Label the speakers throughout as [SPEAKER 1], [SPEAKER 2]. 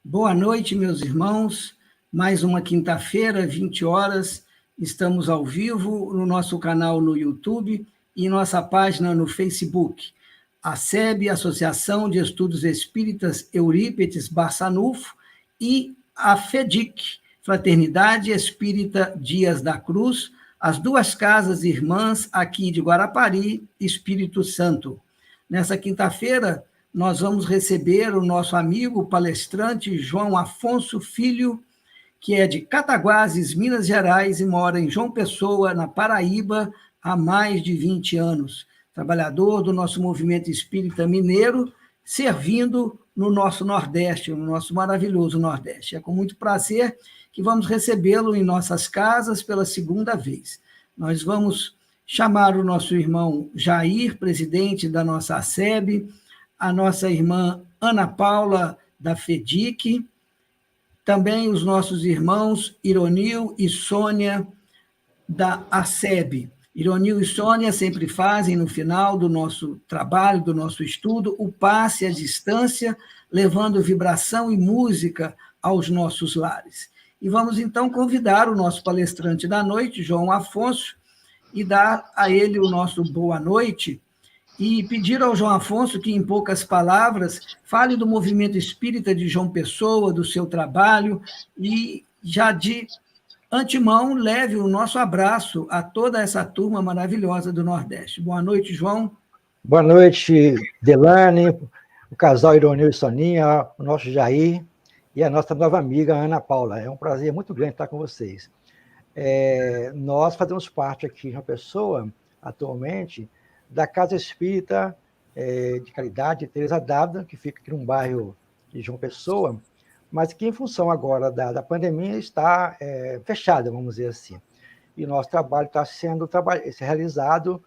[SPEAKER 1] Boa noite, meus irmãos. Mais uma quinta-feira, 20 horas, estamos ao vivo no nosso canal no YouTube e nossa página no Facebook. A SEB, Associação de Estudos Espíritas Eurípides Barçanufo, e a FEDIC, Fraternidade Espírita Dias da Cruz, as duas casas irmãs aqui de Guarapari, Espírito Santo. Nessa quinta-feira, nós vamos receber o nosso amigo palestrante João Afonso Filho, que é de Cataguases, Minas Gerais, e mora em João Pessoa, na Paraíba, há mais de 20 anos. Trabalhador do nosso movimento espírita mineiro, servindo no nosso Nordeste, no nosso maravilhoso Nordeste. É com muito prazer que vamos recebê-lo em nossas casas pela segunda vez. Nós vamos chamar o nosso irmão Jair, presidente da nossa SEB, a nossa irmã Ana Paula, da FEDIC, também os nossos irmãos Ironil e Sônia, da ASEB. Ironil e Sônia sempre fazem, no final do nosso trabalho, do nosso estudo, o passe à distância, levando vibração e música aos nossos lares. E vamos, então, convidar o nosso palestrante da noite, João Afonso, e dar a ele o nosso boa noite, e pedir ao João Afonso que, em poucas palavras, fale do movimento espírita de João Pessoa, do seu trabalho, e já de antemão leve o nosso abraço a toda essa turma maravilhosa do Nordeste. Boa noite, João.
[SPEAKER 2] Boa noite, Delane, o casal Ironil e Soninha, o nosso Jair e a nossa nova amiga Ana Paula. É um prazer muito grande estar com vocês. Nós fazemos parte aqui em João Pessoa, atualmente, da Casa Espírita de Caridade Teresa Dávila, que fica aqui num bairro de João Pessoa, mas que, em função agora da pandemia, está fechada, vamos dizer assim. E o nosso trabalho está sendo realizado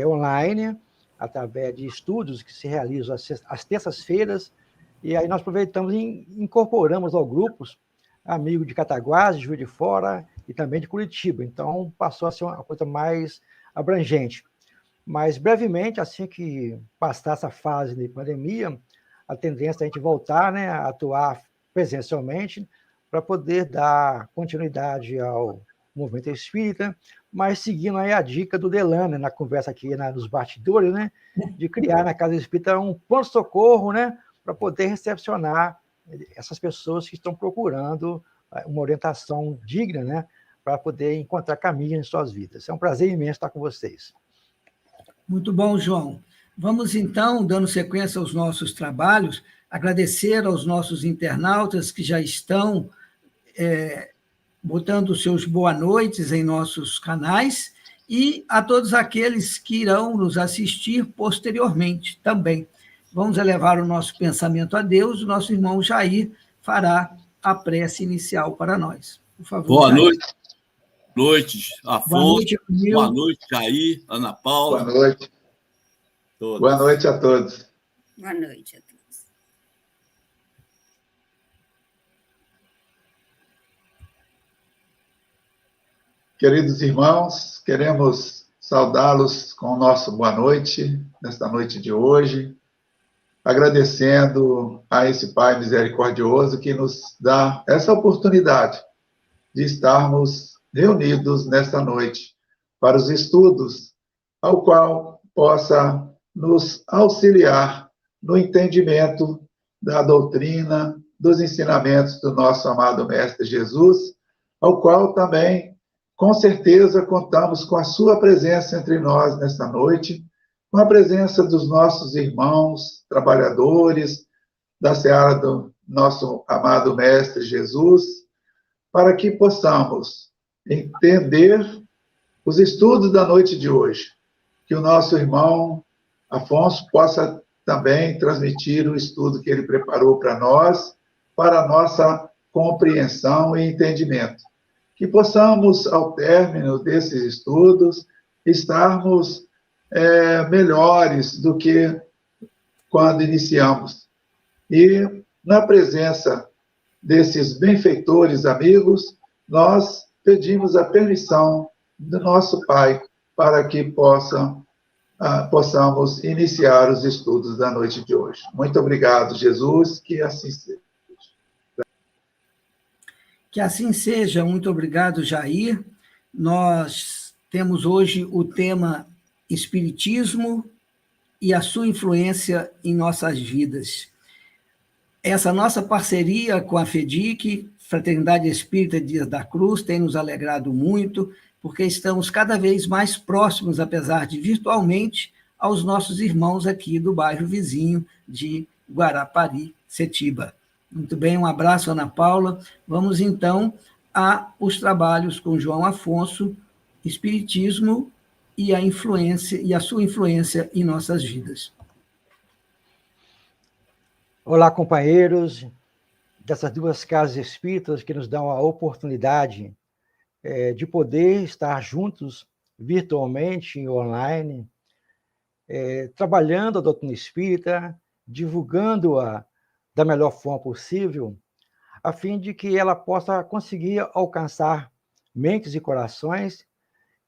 [SPEAKER 2] online, através de estudos que se realizam às terças-feiras, e aí nós aproveitamos e incorporamos ao grupo amigos de Cataguases, Juiz de Fora e também de Curitiba. Então, passou a ser uma coisa mais abrangente. Mas, brevemente, assim que passar essa fase de pandemia, a tendência é a gente voltar, né, a atuar presencialmente para poder dar continuidade ao movimento espírita, mas seguindo aí a dica do Delane, na conversa aqui nos bastidores, né, de criar na Casa Espírita um pronto-socorro, né, para poder recepcionar essas pessoas que estão procurando uma orientação digna, né, para poder encontrar caminho em suas vidas. É um prazer imenso estar com vocês.
[SPEAKER 1] Muito bom, João. Vamos, então, dando sequência aos nossos trabalhos, agradecer aos nossos internautas que já estão botando seus boa noites em nossos canais e a todos aqueles que irão nos assistir posteriormente também. Vamos elevar o nosso pensamento a Deus, o nosso irmão Jair fará a prece inicial para nós. Por favor,
[SPEAKER 3] boa
[SPEAKER 1] Jair.
[SPEAKER 3] Noite, Afonso.
[SPEAKER 1] Boa noite,
[SPEAKER 3] boa noite, Jair, Ana Paula.
[SPEAKER 4] Boa noite.
[SPEAKER 3] Todos.
[SPEAKER 4] Boa noite a todos.
[SPEAKER 5] Boa noite a todos.
[SPEAKER 4] Queridos irmãos, queremos saudá-los com o nosso boa noite, nesta noite de hoje, agradecendo a esse Pai misericordioso que nos dá essa oportunidade de estarmos reunidos nesta noite para os estudos, ao qual possa nos auxiliar no entendimento da doutrina, dos ensinamentos do nosso amado Mestre Jesus, ao qual também, com certeza, contamos com a sua presença entre nós nesta noite, com a presença dos nossos irmãos, trabalhadores, da seara do nosso amado Mestre Jesus, para que possamos entender os estudos da noite de hoje, que o nosso irmão Afonso possa também transmitir o estudo que ele preparou para nós, para a nossa compreensão e entendimento. Que possamos, ao término desses estudos, estarmos melhores do que quando iniciamos. E, na presença desses benfeitores amigos, nós pedimos a permissão do nosso Pai para que possamos iniciar os estudos da noite de hoje. Muito obrigado, Jesus, que assim seja.
[SPEAKER 1] Que assim seja. Muito obrigado, Jair. Nós temos hoje o tema Espiritismo e a sua influência em nossas vidas. Essa nossa parceria com a FEDIC, Fraternidade Espírita Dias da Cruz, tem nos alegrado muito, porque estamos cada vez mais próximos, apesar de virtualmente, aos nossos irmãos aqui do bairro vizinho de Guarapari, Setiba. Muito bem, um abraço, Ana Paula. Vamos, então, aos trabalhos com João Afonso, Espiritismo e a sua influência em nossas vidas.
[SPEAKER 2] Olá, companheiros dessas duas casas espíritas que nos dão a oportunidade de poder estar juntos virtualmente e online, trabalhando a doutrina espírita, divulgando-a da melhor forma possível, a fim de que ela possa conseguir alcançar mentes e corações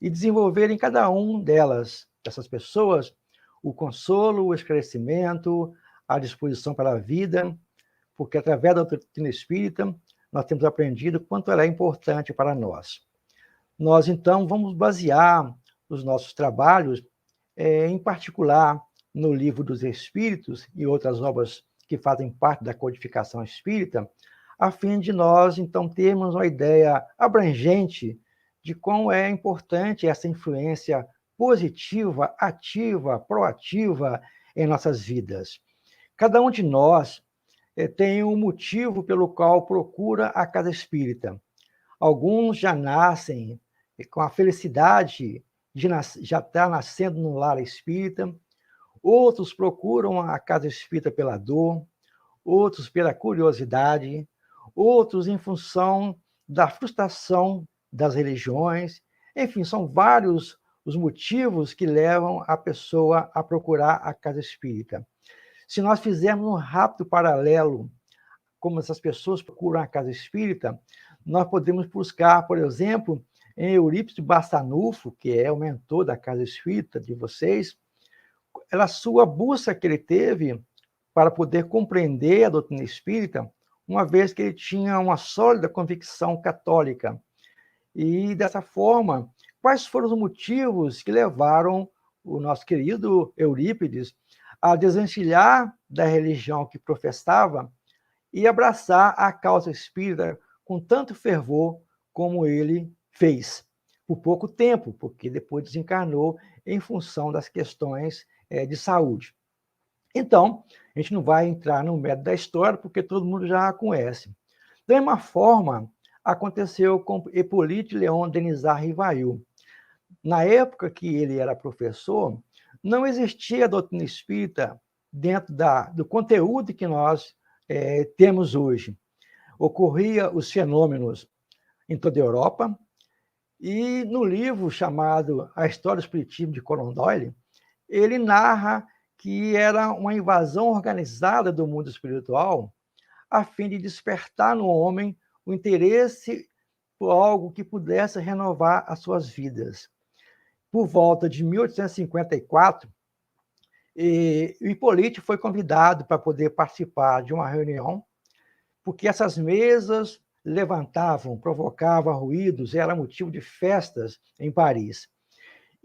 [SPEAKER 2] e desenvolver em cada um dessas pessoas, o consolo, o esclarecimento, a disposição para a vida, porque através da doutrina espírita nós temos aprendido quanto ela é importante para nós. Nós, então, vamos basear os nossos trabalhos, em particular, no Livro dos Espíritos e outras obras que fazem parte da codificação espírita, a fim de nós, então, termos uma ideia abrangente de como é importante essa influência positiva, ativa, proativa em nossas vidas. Cada um de nós tem um motivo pelo qual procura a casa espírita. Alguns já nascem com a felicidade de já estar nascendo no lar espírita, outros procuram a casa espírita pela dor, outros pela curiosidade, outros em função da frustração das religiões. Enfim, são vários os motivos que levam a pessoa a procurar a casa espírita. Se nós fizermos um rápido paralelo, como essas pessoas procuram a casa espírita, nós podemos buscar, por exemplo, em Eurípides de Barçanufo, que é o mentor da casa espírita de vocês, a sua busca que ele teve para poder compreender a doutrina espírita, uma vez que ele tinha uma sólida convicção católica. E, dessa forma, quais foram os motivos que levaram o nosso querido Eurípides a desvencilhar da religião que professava e abraçar a causa espírita com tanto fervor como ele fez, por pouco tempo, porque depois desencarnou em função das questões de saúde. Então, a gente não vai entrar no mérito da história, porque todo mundo já a conhece. Da mesma forma, aconteceu com Hippolyte Léon Denisard Rivail. Na época que ele era professor, não existia a doutrina espírita dentro do conteúdo que nós temos hoje. Ocorriam os fenômenos em toda a Europa, e no livro chamado A História do Espiritismo, de Conan Doyle, ele narra que era uma invasão organizada do mundo espiritual a fim de despertar no homem o interesse por algo que pudesse renovar as suas vidas. Por volta de 1854, o Hippolyte foi convidado para poder participar de uma reunião, porque essas mesas levantavam, provocavam ruídos, era motivo de festas em Paris.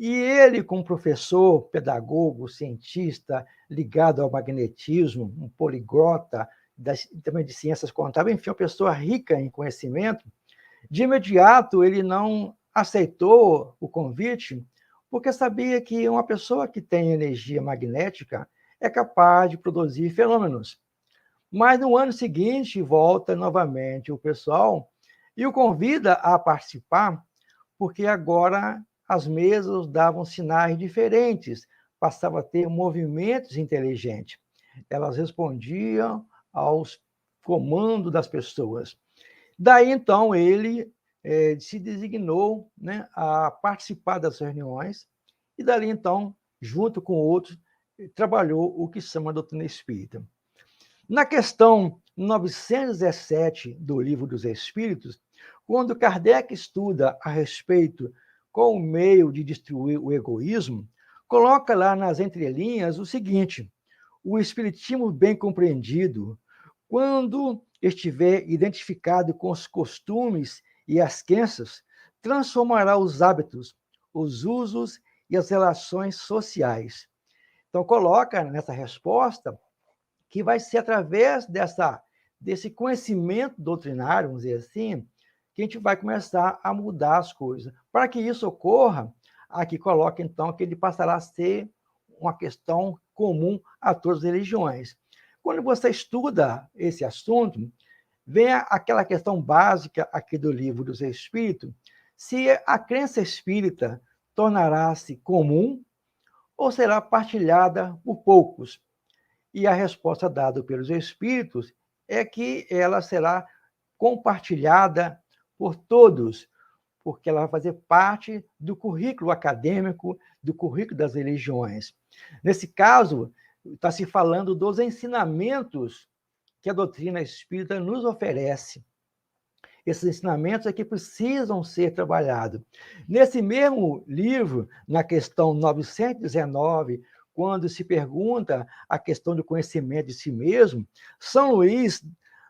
[SPEAKER 2] E ele, como professor, pedagogo, cientista, ligado ao magnetismo, um poliglota, também de ciências contábeis, enfim, uma pessoa rica em conhecimento, de imediato ele não aceitou o convite, porque sabia que uma pessoa que tem energia magnética é capaz de produzir fenômenos. Mas no ano seguinte, volta novamente o pessoal e o convida a participar, porque agora as mesas davam sinais diferentes, passavam a ter movimentos inteligentes. Elas respondiam aos comandos das pessoas. Daí, então, ele se designou, né, a participar das reuniões, e dali, então, junto com outros, trabalhou o que se chama doutrina espírita. Na questão 917 do Livro dos Espíritos, quando Kardec estuda a respeito qual o meio de destruir o egoísmo, coloca lá nas entrelinhas o seguinte: o espiritismo bem compreendido, quando estiver identificado com os costumes e as crenças, transformará os hábitos, os usos e as relações sociais. Então, coloca nessa resposta que vai ser através desse conhecimento doutrinário, vamos dizer assim, que a gente vai começar a mudar as coisas. Para que isso ocorra, aqui coloca, então, que ele passará a ser uma questão comum a todas as religiões. Quando você estuda esse assunto, vem aquela questão básica aqui do Livro dos Espíritos, se a crença espírita tornará-se comum ou será partilhada por poucos. E a resposta dada pelos Espíritos é que ela será compartilhada por todos, porque ela vai fazer parte do currículo acadêmico, do currículo das religiões. Nesse caso, está se falando dos ensinamentos que a doutrina espírita nos oferece. Esses ensinamentos é que precisam ser trabalhados. Nesse mesmo livro, na questão 919, quando se pergunta a questão do conhecimento de si mesmo, São Luís,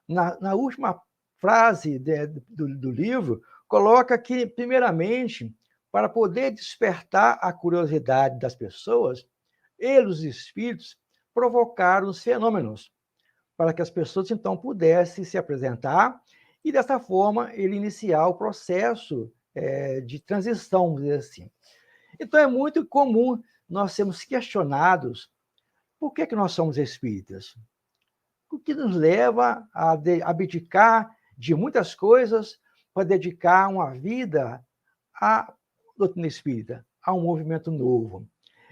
[SPEAKER 2] na última frase do livro, coloca que, primeiramente, para poder despertar a curiosidade das pessoas, eles, os espíritos, provocaram os fenômenos, para que as pessoas, então, pudessem se apresentar e, dessa forma, ele iniciar o processo de transição, vamos dizer assim. Então, é muito comum nós sermos questionados por que nós somos espíritas. O que nos leva a abdicar de muitas coisas para dedicar uma vida à doutrina espírita, a um movimento novo.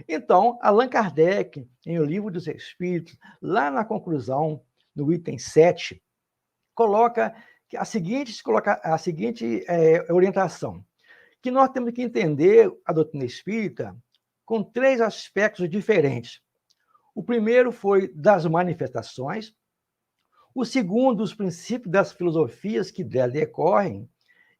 [SPEAKER 2] Então, Allan Kardec, em O Livro dos Espíritos, lá na conclusão, no item 7, coloca a seguinte orientação, que nós temos que entender a doutrina espírita com 3 aspectos diferentes. O primeiro foi das manifestações, o segundo, os princípios das filosofias que dela decorrem,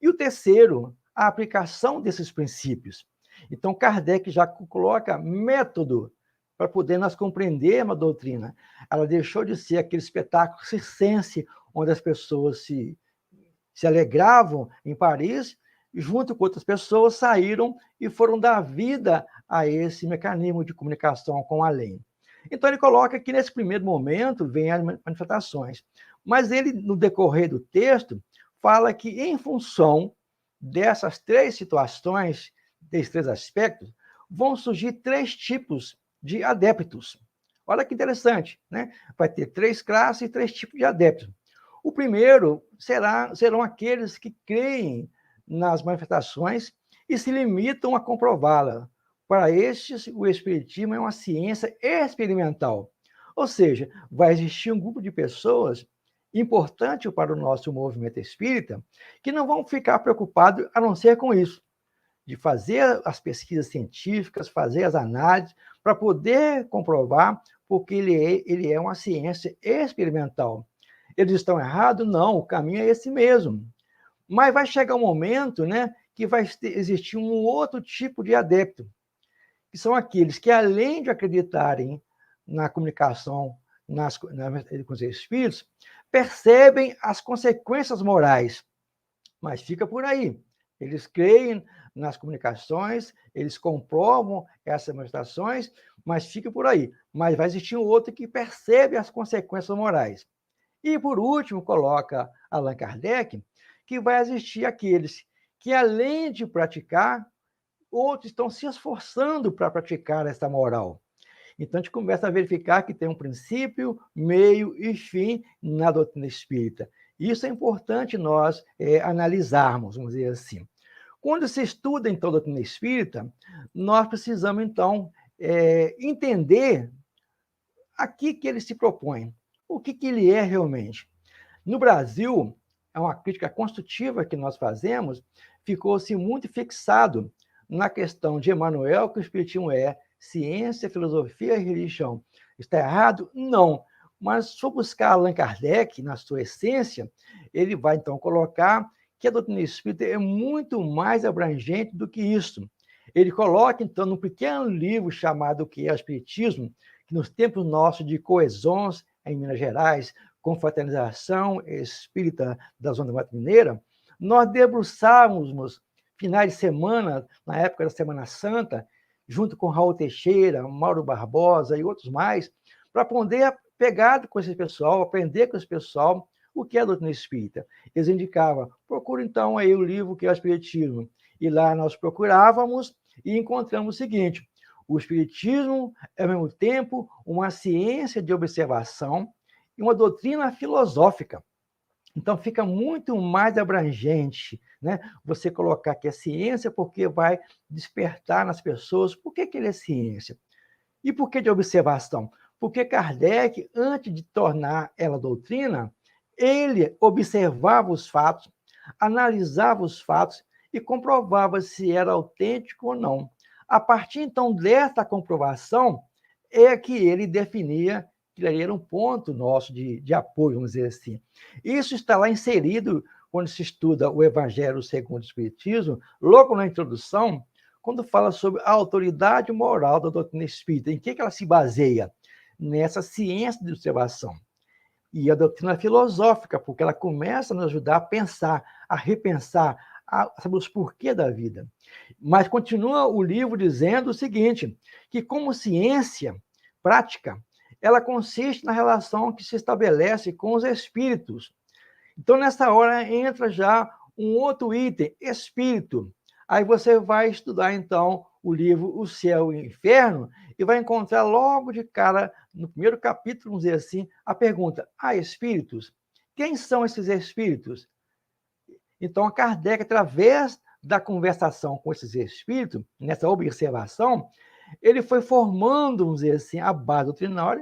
[SPEAKER 2] e o terceiro, a aplicação desses princípios. Então, Kardec já coloca método para poder nós compreendermos a doutrina. Ela deixou de ser aquele espetáculo circense, onde as pessoas se alegravam em Paris, e junto com outras pessoas saíram e foram dar vida a esse mecanismo de comunicação com o além. Então, ele coloca que, nesse primeiro momento, vem as manifestações. Mas ele, no decorrer do texto, fala que, em função dessas 3 situações, desses 3 aspectos, vão surgir 3 tipos de adeptos. Olha que interessante, né? Vai ter 3 classes e 3 tipos de adeptos. O primeiro serão aqueles que creem nas manifestações e se limitam a comprová-la. Para estes, o Espiritismo é uma ciência experimental. Ou seja, vai existir um grupo de pessoas importante para o nosso movimento espírita que não vão ficar preocupados a não ser com isso, de fazer as pesquisas científicas, fazer as análises, para poder comprovar, porque ele é uma ciência experimental. Eles estão errados? Não, o caminho é esse mesmo. Mas vai chegar um momento, né, que vai existir um outro tipo de adepto, que são aqueles que, além de acreditarem na comunicação com os espíritos, percebem as consequências morais. Mas fica por aí. Eles creem nas comunicações, eles comprovam essas manifestações, mas fica por aí. Mas vai existir um outro que percebe as consequências morais. E, por último, coloca Allan Kardec, que vai existir aqueles que, além de praticar, outros estão se esforçando para praticar essa moral. Então, a gente começa a verificar que tem um princípio, meio e fim na doutrina espírita. Isso é importante nós analisarmos, vamos dizer assim. Quando se estuda, então, a doutrina espírita, nós precisamos, então, entender aqui que ele se propõe, o que ele é realmente. No Brasil, é uma crítica construtiva que nós fazemos, ficou-se muito fixado na questão de Emmanuel, que o Espiritismo é ciência, filosofia e religião. Está errado? Não. Mas, se for buscar Allan Kardec, na sua essência, ele vai, então, colocar que a doutrina espírita é muito mais abrangente do que isso. Ele coloca, então, num pequeno livro chamado O que é o Espiritismo, que nos tempos nossos de coesões em Minas Gerais, Confraternização Espírita da Zona Mata Mineira, nós debruçávamos finais de semana, na época da Semana Santa, junto com Raul Teixeira, Mauro Barbosa e outros mais, para poder pegar com esse pessoal, aprender com esse pessoal o que é a doutrina espírita. Eles indicavam, procura então aí o livro que é o Espiritismo. E lá nós procurávamos e encontramos o seguinte: o Espiritismo é, ao mesmo tempo, uma ciência de observação e uma doutrina filosófica. Então, fica muito mais abrangente, né? Você colocar que é ciência, porque vai despertar nas pessoas por que ele é ciência. E por que de observação? Porque Kardec, antes de tornar ela doutrina, ele observava os fatos, analisava os fatos e comprovava se era autêntico ou não. A partir, então, dessa comprovação, é que ele definia que ele era um ponto nosso de apoio, vamos dizer assim. Isso está lá inserido quando se estuda o Evangelho segundo o Espiritismo, logo na introdução, quando fala sobre a autoridade moral da doutrina espírita. Em que ela se baseia? Nessa ciência de observação. E a doutrina filosófica, porque ela começa a nos ajudar a pensar, a repensar, a saber os porquês da vida. Mas continua o livro dizendo o seguinte, que como ciência prática, ela consiste na relação que se estabelece com os espíritos. Então, nessa hora, entra já um outro item, espírito. Aí você vai estudar, então, o livro O Céu e o Inferno e vai encontrar logo de cara, no primeiro capítulo, vamos dizer assim, a pergunta: há espíritos? Quem são esses espíritos? Então, Kardec, através da conversação com esses espíritos, nessa observação, ele foi formando, vamos dizer assim, a base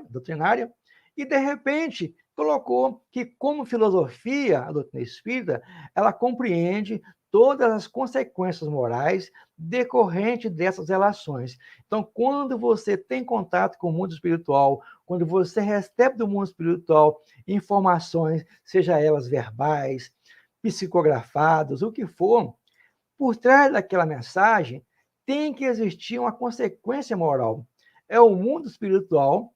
[SPEAKER 2] doutrinária e, de repente, colocou que, como filosofia, a doutrina espírita, ela compreende todas as consequências morais decorrentes dessas relações. Então, quando você tem contato com o mundo espiritual, quando você recebe do mundo espiritual informações, seja elas verbais, psicografadas, o que for, por trás daquela mensagem tem que existir uma consequência moral. É o mundo espiritual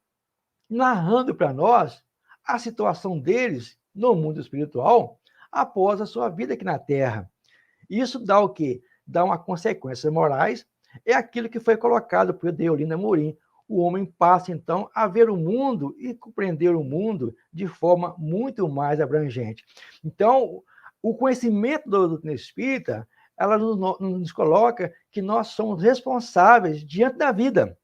[SPEAKER 2] narrando para nós a situação deles no mundo espiritual após a sua vida aqui na Terra. Isso dá o quê? Dá uma consequência morais, é aquilo que foi colocado por Deolinda Morim. O homem passa, então, a ver o mundo e compreender o mundo de forma muito mais abrangente. Então, o conhecimento da doutrina espírita, ela nos coloca que nós somos responsáveis diante da vida.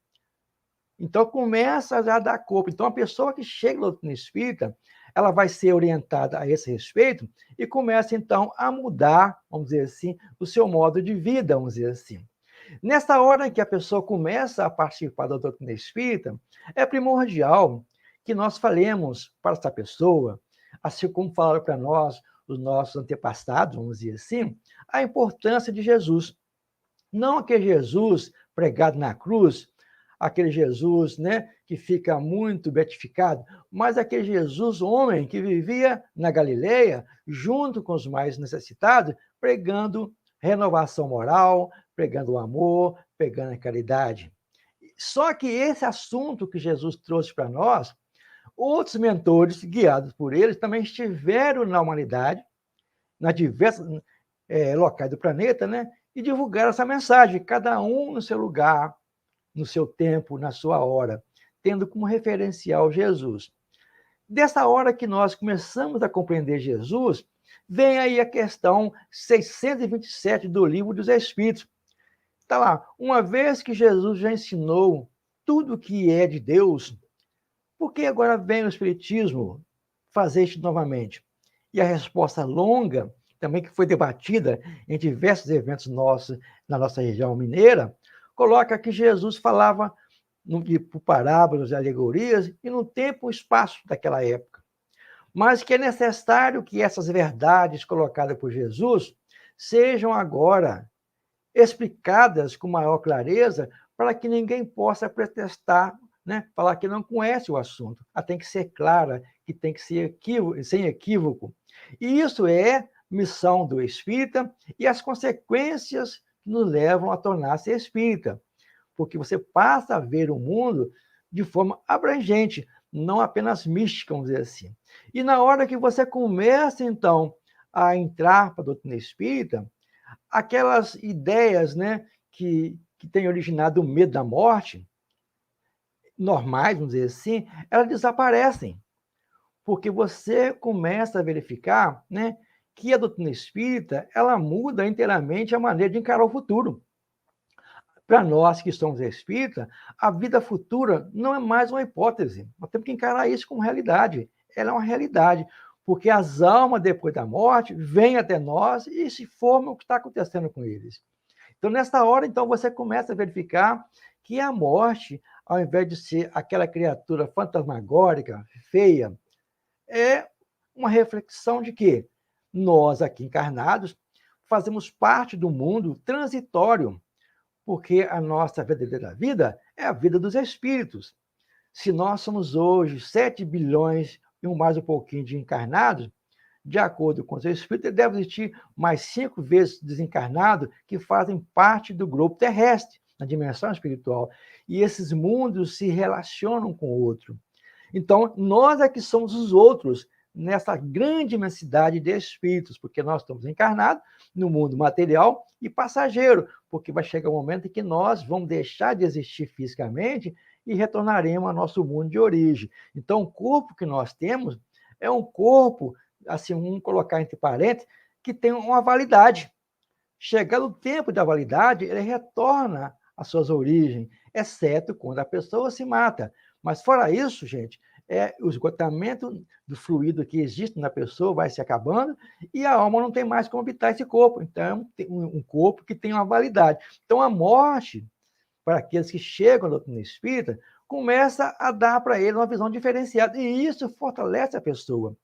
[SPEAKER 2] Então, começa a dar corpo. Então, a pessoa que chega na doutrina espírita, ela vai ser orientada a esse respeito e começa, então, a mudar, vamos dizer assim, o seu modo de vida, vamos dizer assim. Nessa hora em que a pessoa começa a participar da doutrina espírita, é primordial que nós falemos para essa pessoa, assim como falaram para nós os nossos antepassados, vamos dizer assim, a importância de Jesus. Não aquele Jesus pregado na cruz, aquele Jesus, né, que fica muito beatificado, mas aquele Jesus homem que vivia na Galileia, junto com os mais necessitados, pregando renovação moral, pregando o amor, pregando a caridade. Só que esse assunto que Jesus trouxe para nós, outros mentores, guiados por eles, também estiveram na humanidade, nas diversas locais do planeta, né, e divulgaram essa mensagem, cada um no seu lugar, no seu tempo, na sua hora, tendo como referencial Jesus. Dessa hora que nós começamos a compreender Jesus, vem aí a questão 627 do Livro dos Espíritos. Está lá, uma vez que Jesus já ensinou tudo o que é de Deus, por que agora vem o Espiritismo fazer isso novamente? E a resposta longa, também que foi debatida em diversos eventos nossos, na nossa região mineira, coloca que Jesus falava por parábolas e alegorias e no tempo e espaço daquela época. Mas que é necessário que essas verdades colocadas por Jesus sejam agora explicadas com maior clareza para que ninguém possa pretextar, né, falar que não conhece o assunto. Ela tem que ser clara, que tem que ser sem equívoco. E isso é missão do espírita e as consequências que nos levam a tornar-se espírita. Porque você passa a ver o mundo de forma abrangente. não apenas mística, vamos dizer assim. E na hora que você começa, então, a entrar para a doutrina espírita, aquelas ideias, né, que têm originado o medo da morte, normais, vamos dizer assim, elas desaparecem, porque você começa a verificar, né, que a doutrina espírita ela muda inteiramente a maneira de encarar o futuro. Para nós que somos espíritas, a vida futura não é mais uma hipótese. Nós temos que encarar isso como realidade. Ela é uma realidade, porque as almas, depois da morte, vêm até nós e se formam o que está acontecendo com eles. Então, nessa hora, então, você começa a verificar que a morte, ao invés de ser aquela criatura fantasmagórica, feia, é uma reflexão de que nós, aqui encarnados, fazemos parte do mundo transitório, porque a nossa verdadeira vida é a vida dos espíritos. Se nós somos hoje 7 bilhões e mais um pouquinho de encarnados, de acordo com os espíritos, deve existir mais 5 vezes desencarnados que fazem parte do globo terrestre, na dimensão espiritual. E esses mundos se relacionam com o outro. Então, nós é que somos os outros nessa grande imensidade de espíritos, porque nós estamos encarnados no mundo material e passageiro, porque vai chegar um momento em que nós vamos deixar de existir fisicamente e retornaremos ao nosso mundo de origem. Então, o corpo que nós temos é um corpo, assim, vamos colocar entre parênteses, que tem uma validade. Chegando o tempo da validade, ele retorna às suas origens, exceto quando a pessoa se mata. Mas fora isso, gente, o esgotamento do fluido que existe na pessoa vai se acabando e a alma não tem mais como habitar esse corpo. Então, é um corpo que tem uma validade. Então, a morte, para aqueles que chegam à doutrina espírita, começa a dar para ele uma visão diferenciada. E isso fortalece a pessoa.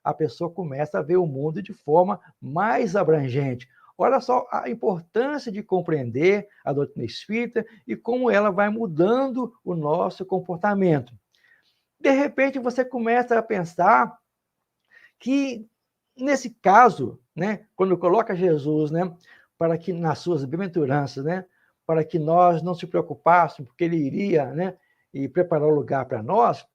[SPEAKER 2] A pessoa começa a ver o mundo de forma mais abrangente. Olha só a importância de compreender a doutrina espírita e como ela vai mudando o nosso comportamento. De repente, você começa a pensar que, nesse caso, né, quando coloca Jesus, né, para que nas suas bem-aventuranças, né, para que nós não se preocupássemos, porque ele iria, né, e preparar o lugar para nós,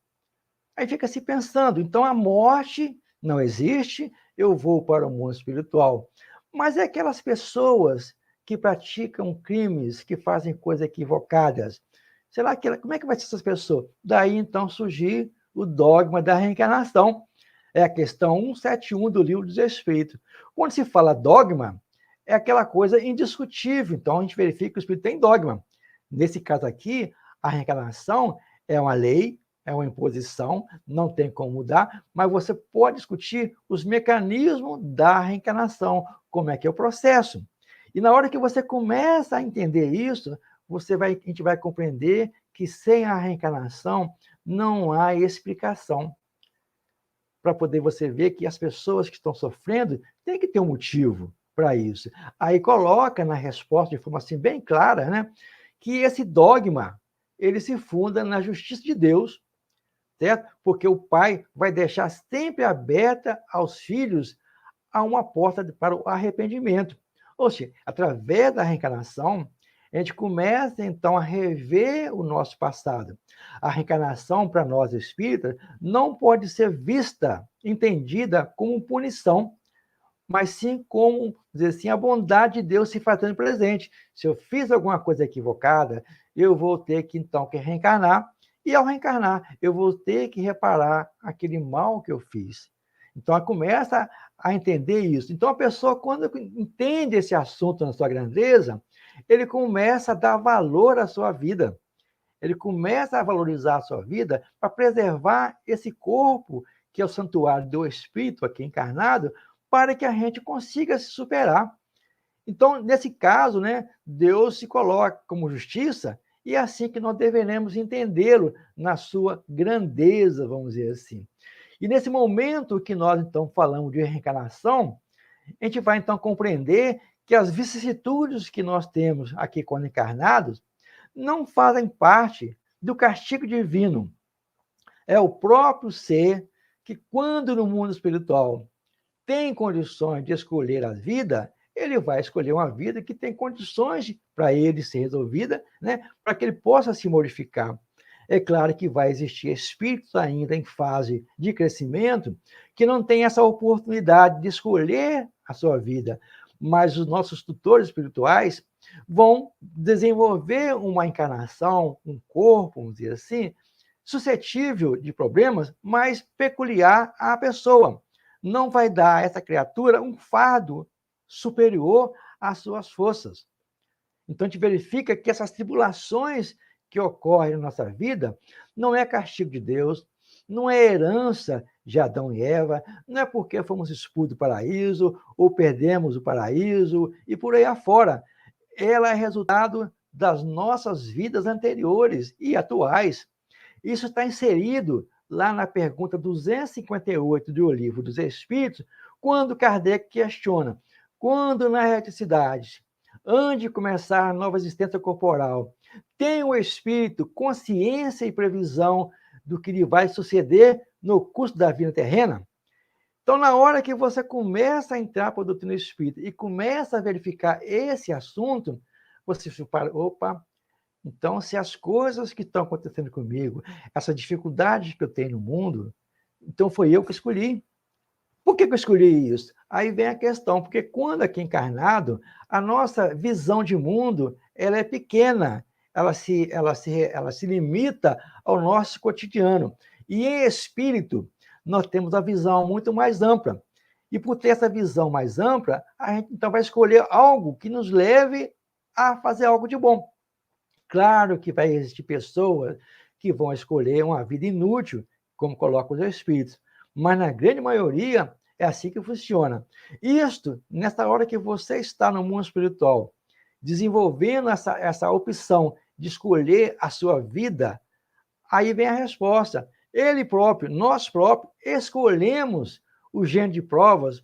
[SPEAKER 2] aí fica se pensando, então a morte não existe, eu vou para o mundo espiritual. Mas é aquelas pessoas que praticam crimes, que fazem coisas equivocadas, será que como é que vai ser essas pessoas? Daí, então, surgir o dogma da reencarnação. É a questão 171 do Livro dos Espíritos. Quando se fala dogma, é aquela coisa indiscutível. Então, a gente verifica que o Espírito tem dogma. Nesse caso aqui, a reencarnação é uma lei, é uma imposição, não tem como mudar, mas você pode discutir os mecanismos da reencarnação, como é que é o processo. E na hora que você começa a entender isso, a gente vai compreender que sem a reencarnação não há explicação. Para poder você ver que as pessoas que estão sofrendo têm que ter um motivo para isso. Aí coloca na resposta de forma assim bem clara, né, que esse dogma ele se funda na justiça de Deus, certo? Porque o pai vai deixar sempre aberta aos filhos a uma porta para o arrependimento. Ou seja, através da reencarnação, a gente começa, então, a rever o nosso passado. A reencarnação, para nós espíritas, não pode ser vista, entendida como punição, mas sim como, dizer assim, a bondade de Deus se fazendo presente. Se eu fiz alguma coisa equivocada, eu vou ter que, então, reencarnar, e ao reencarnar, eu vou ter que reparar aquele mal que eu fiz. Então, ela começa a entender isso. Então, a pessoa, quando entende esse assunto na sua grandeza, ele começa a dar valor à sua vida. Ele começa a valorizar a sua vida para preservar esse corpo, que é o santuário do espírito aqui encarnado, para que a gente consiga se superar. Então, nesse caso, né, Deus se coloca como justiça, e é assim que nós deveremos entendê-lo na sua grandeza, vamos dizer assim. E nesse momento que nós, então, falamos de reencarnação, a gente vai, então, compreender que as vicissitudes que nós temos aqui quando encarnados não fazem parte do castigo divino. É o próprio ser que, quando no mundo espiritual tem condições de escolher a vida, ele vai escolher uma vida que tem condições para ele ser resolvida, né, para que ele possa se modificar. É claro que vai existir espíritos ainda em fase de crescimento que não têm essa oportunidade de escolher a sua vida, mas os nossos tutores espirituais vão desenvolver uma encarnação, um corpo, vamos dizer assim, suscetível de problemas, mas peculiar à pessoa. Não vai dar a essa criatura um fardo superior às suas forças. Então, a gente verifica que essas tribulações que ocorrem na nossa vida não é castigo de Deus, não é herança de Adão e Eva, não é porque fomos expulsos do paraíso ou perdemos o paraíso e por aí afora. Ela é resultado das nossas vidas anteriores e atuais. Isso está inserido lá na pergunta 258 do Livro dos Espíritos, quando Kardec questiona: quando na reticidade, antes de começar a nova existência corporal, tem o espírito consciência e previsão do que lhe vai suceder no curso da vida terrena? Então, na hora que você começa a entrar para a doutrina espírita e começa a verificar esse assunto, você se para, opa, então, se as coisas que estão acontecendo comigo, essa dificuldade que eu tenho no mundo, então foi eu que escolhi. Por que eu escolhi isso? Aí vem a questão, porque quando aqui encarnado, a nossa visão de mundo ela é pequena, ela se limita ao nosso cotidiano. E em espírito, nós temos a visão muito mais ampla. E por ter essa visão mais ampla, a gente então vai escolher algo que nos leve a fazer algo de bom. Claro que vai existir pessoas que vão escolher uma vida inútil, como colocam os espíritos, mas na grande maioria é assim que funciona. Isto, nessa hora que você está no mundo espiritual, desenvolvendo essa opção de escolher a sua vida, aí vem a resposta. Ele próprio, nós próprios, escolhemos o gênero de provas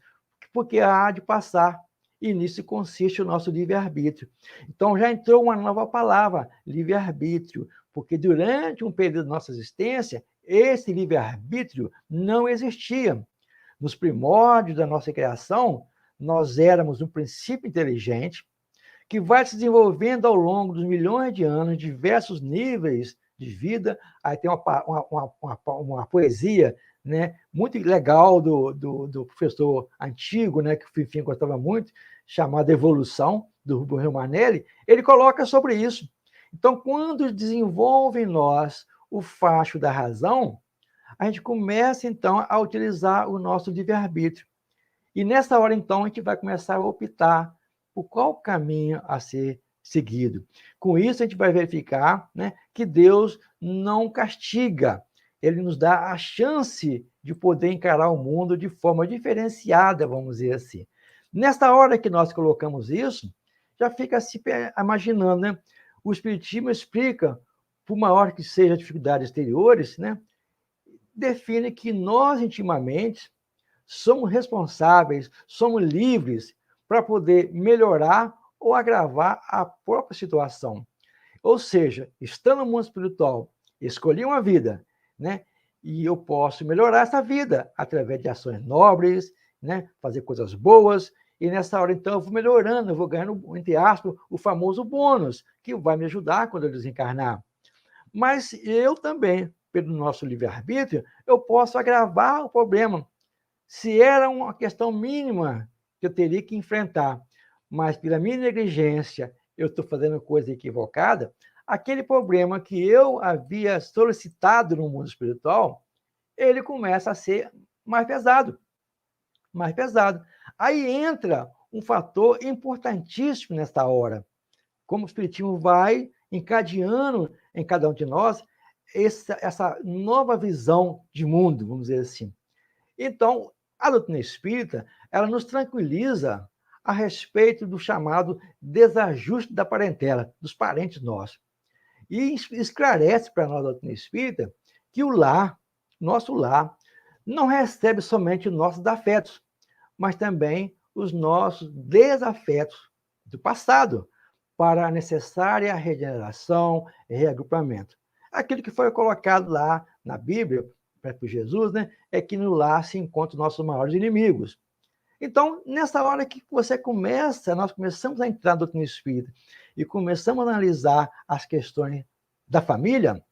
[SPEAKER 2] porque há de passar. E nisso consiste o nosso livre-arbítrio. Então, já entrou uma nova palavra, livre-arbítrio, porque durante um período da nossa existência, esse livre-arbítrio não existia. Nos primórdios da nossa criação, nós éramos um princípio inteligente que vai se desenvolvendo ao longo dos milhões de anos, diversos níveis de vida. Aí tem uma poesia, né, muito legal do professor antigo, né, que o Fifim gostava muito, chamada Evolução, do Rubem Manelli. Ele coloca sobre isso. Então, quando desenvolve em nós o facho da razão, a gente começa, então, a utilizar o nosso livre-arbítrio. E nessa hora, então, a gente vai começar a optar por qual caminho a ser seguido. Com isso, a gente vai verificar, né, que Deus não castiga. Ele nos dá a chance de poder encarar o mundo de forma diferenciada, vamos dizer assim. Nesta hora que nós colocamos isso, já fica se imaginando, né? O Espiritismo explica, por maior que sejam as dificuldades exteriores, né, define que nós, intimamente, somos responsáveis, somos livres para poder melhorar ou agravar a própria situação. Ou seja, estando no mundo espiritual, escolhi uma vida, né? E eu posso melhorar essa vida através de ações nobres, né? Fazer coisas boas, e nessa hora, então, eu vou melhorando, eu vou ganhando, entre aspas, o famoso bônus, que vai me ajudar quando eu desencarnar. Mas eu também, pelo nosso livre-arbítrio, eu posso agravar o problema. Se era uma questão mínima que eu teria que enfrentar, mas pela minha negligência eu estou fazendo coisa equivocada, aquele problema que eu havia solicitado no mundo espiritual, ele começa a ser mais pesado. Mais pesado. Aí entra um fator importantíssimo nesta hora. Como o Espiritismo vai encadeando em cada um de nós essa nova visão de mundo, vamos dizer assim. Então, a doutrina espírita, ela nos tranquiliza a respeito do chamado desajuste da parentela, dos parentes nossos. E esclarece para nós, a doutrina espírita, que o lar, nosso lar, não recebe somente os nossos afetos, mas também os nossos desafetos do passado, para a necessária regeneração e reagrupamento. Aquilo que foi colocado lá na Bíblia, por Jesus, né, é que no lar se encontram os nossos maiores inimigos. Então, nessa hora que você começa, nós começamos a entrar na doutrina espírita e começamos a analisar as questões da família,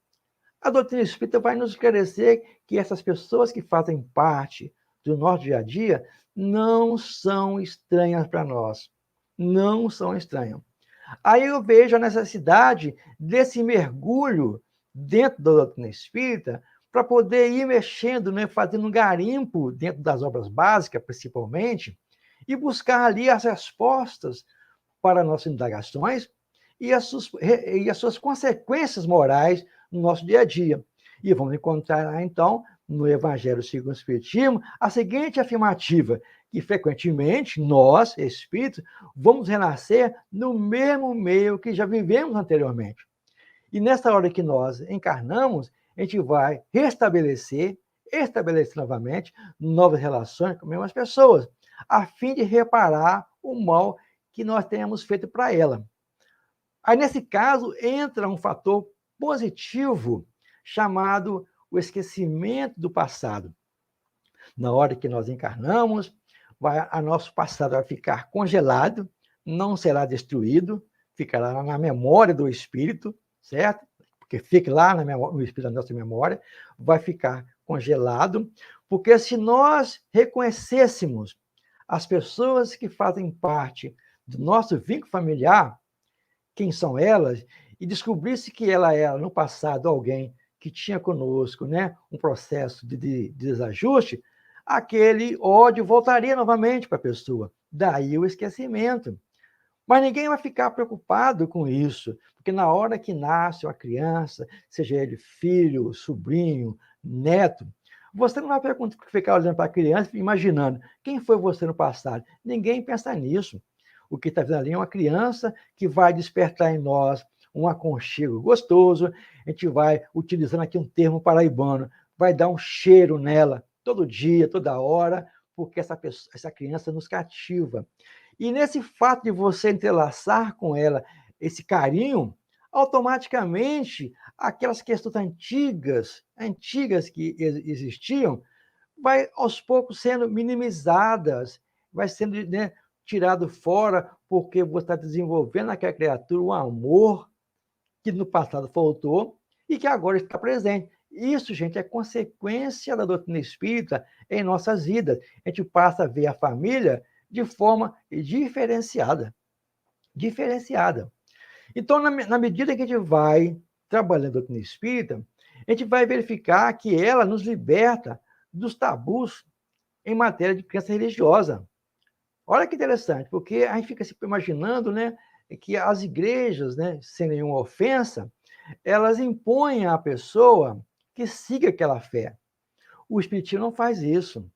[SPEAKER 2] A doutrina espírita vai nos esclarecer que essas pessoas que fazem parte do nosso dia a dia não são estranhas para nós. Não são estranhas. Aí eu vejo a necessidade desse mergulho dentro da doutrina espírita para poder ir mexendo, né, fazendo um garimpo dentro das obras básicas, principalmente, e buscar ali as respostas para nossas indagações e as suas consequências morais no nosso dia a dia. E vamos encontrar, então, no Evangelho segundo o Espiritismo, a seguinte afirmativa, que frequentemente nós, espíritos, vamos renascer no mesmo meio que já vivemos anteriormente. E nessa hora que nós encarnamos, a gente vai estabelecer novamente novas relações com as mesmas pessoas, a fim de reparar o mal que nós tenhamos feito para ela. Aí, nesse caso, entra um fator positivo chamado o esquecimento do passado. Na hora que nós encarnamos, a nosso passado vai ficar congelado, não será destruído, ficará na memória do espírito, certo? Porque fica lá no espírito da nossa memória, vai ficar congelado, porque se nós reconhecêssemos as pessoas que fazem parte do nosso vínculo familiar, quem são elas, e descobrisse que ela era, no passado, alguém que tinha conosco, né, um processo de desajuste, aquele ódio voltaria novamente para a pessoa. Daí o esquecimento. Mas ninguém vai ficar preocupado com isso, porque na hora que nasce uma criança, seja ele filho, sobrinho, neto, você não vai ficar olhando para a criança e imaginando quem foi você no passado. Ninguém pensa nisso. O que está vendo ali é uma criança que vai despertar em nós um aconchego gostoso, a gente vai, utilizando aqui um termo paraibano, vai dar um cheiro nela todo dia, toda hora, porque essa criança nos cativa. E nesse fato de você entrelaçar com ela esse carinho, automaticamente aquelas questões antigas que existiam, vai aos poucos sendo minimizadas, vai sendo, né, tirado fora, porque você está desenvolvendo naquela criatura um amor que no passado faltou e que agora está presente. Isso, gente, é consequência da doutrina espírita em nossas vidas. A gente passa a ver a família de forma diferenciada. Então, na medida que a gente vai trabalhando a doutrina espírita, a gente vai verificar que ela nos liberta dos tabus em matéria de crença religiosa. Olha que interessante, porque a gente fica se imaginando, né, que as igrejas, né, sem nenhuma ofensa, elas impõem à pessoa que siga aquela fé. O Espiritismo não faz isso.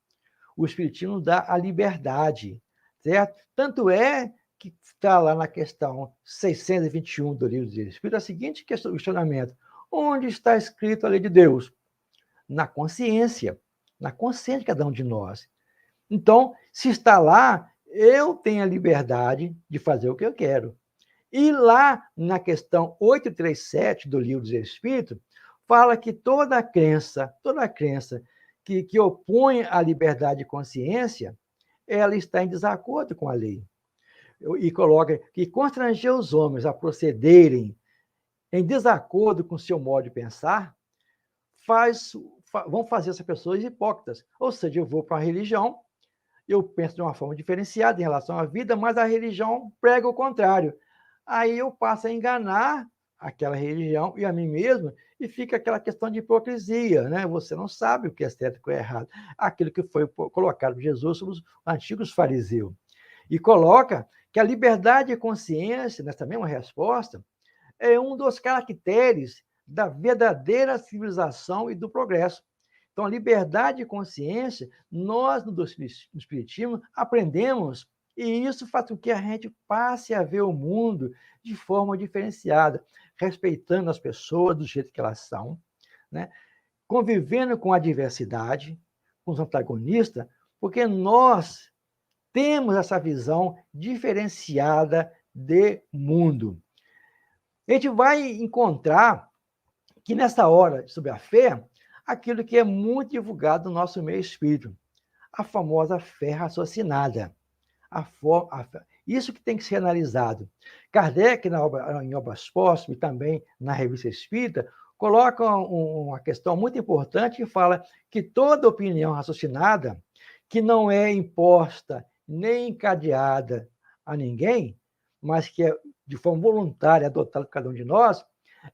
[SPEAKER 2] O Espiritismo dá a liberdade, certo? Tanto é que está lá na questão 621 do Livro dos Espíritos, a seguinte questionamento: onde está escrito a lei de Deus? Na consciência de cada um de nós. Então, se está lá, eu tenho a liberdade de fazer o que eu quero. E lá, na questão 837 do Livro dos Espíritos, fala que toda crença que opõe à liberdade de consciência, ela está em desacordo com a lei. E coloca que constranger os homens a procederem em desacordo com o seu modo de pensar, vão fazer essas pessoas hipócritas. Ou seja, eu vou para uma religião, eu penso de uma forma diferenciada em relação à vida, mas a religião prega o contrário. Aí eu passo a enganar aquela religião e a mim mesmo, e fica aquela questão de hipocrisia, né? Você não sabe o que é certo e o que é errado. Aquilo que foi colocado por Jesus sobre os antigos fariseus. E coloca que a liberdade de consciência, nessa mesma resposta, é um dos caracteres da verdadeira civilização e do progresso. Então, a liberdade de consciência, nós, no Espiritismo, aprendemos, e isso faz com que a gente passe a ver o mundo de forma diferenciada, respeitando as pessoas do jeito que elas são, né? Convivendo com a diversidade, com os antagonistas, porque nós temos essa visão diferenciada de mundo. A gente vai encontrar que, nessa hora sobre a fé, aquilo que é muito divulgado no nosso meio espírito, a famosa fé raciocinada. Isso que tem que ser analisado. Kardec, em Obras Póstumas, e também na Revista Espírita, coloca uma questão muito importante que fala que toda opinião raciocinada que não é imposta nem encadeada a ninguém, mas que é de forma voluntária adotada por cada um de nós,